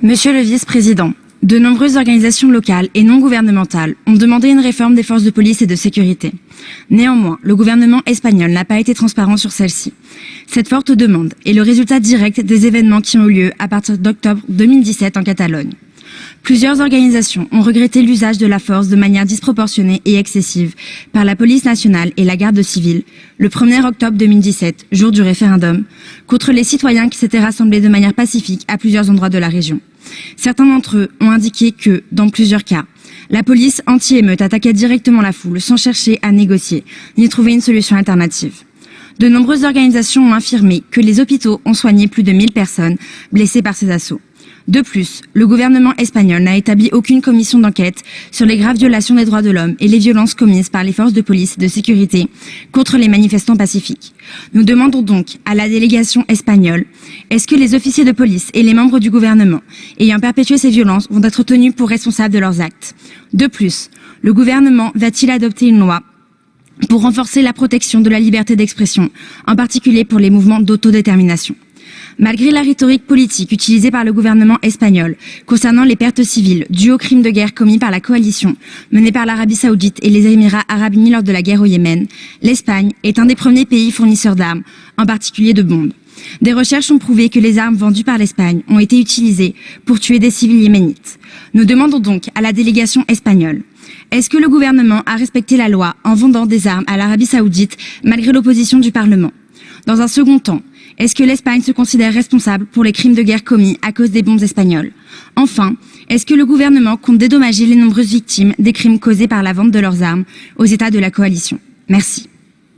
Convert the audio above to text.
Monsieur le vice-président, de nombreuses organisations locales et non gouvernementales ont demandé une réforme des forces de police et de sécurité. Néanmoins, le gouvernement espagnol n'a pas été transparent sur celle-ci. Cette forte demande est le résultat direct des événements qui ont eu lieu à partir d'octobre 2017 en Catalogne. Plusieurs organisations ont regretté l'usage de la force de manière disproportionnée et excessive par la police nationale et la garde civile le 1er octobre 2017, jour du référendum, contre les citoyens qui s'étaient rassemblés de manière pacifique à plusieurs endroits de la région. Certains d'entre eux ont indiqué que, dans plusieurs cas, la police anti-émeute attaquait directement la foule sans chercher à négocier ni trouver une solution alternative. De nombreuses organisations ont affirmé que les hôpitaux ont soigné plus de 1000 personnes blessées par ces assauts. De plus, le gouvernement espagnol n'a établi aucune commission d'enquête sur les graves violations des droits de l'homme et les violences commises par les forces de police et de sécurité contre les manifestants pacifiques. Nous demandons donc à la délégation espagnole, est-ce que les officiers de police et les membres du gouvernement ayant perpétué ces violences vont être tenus pour responsables de leurs actes? De plus, le gouvernement va-t-il adopter une loi pour renforcer la protection de la liberté d'expression, en particulier pour les mouvements d'autodétermination? Malgré la rhétorique politique utilisée par le gouvernement espagnol concernant les pertes civiles dues aux crimes de guerre commis par la coalition menée par l'Arabie Saoudite et les Émirats Arabes Unis lors de la guerre au Yémen, l'Espagne est un des premiers pays fournisseurs d'armes, en particulier de bombes. Des recherches ont prouvé que les armes vendues par l'Espagne ont été utilisées pour tuer des civils yéménites. Nous demandons donc à la délégation espagnole, est-ce que le gouvernement a respecté la loi en vendant des armes à l'Arabie Saoudite malgré l'opposition du Parlement? Dans un second temps, est-ce que l'Espagne se considère responsable pour les crimes de guerre commis à cause des bombes espagnoles? Enfin, est-ce que le gouvernement compte dédommager les nombreuses victimes des crimes causés par la vente de leurs armes aux États de la coalition? Merci.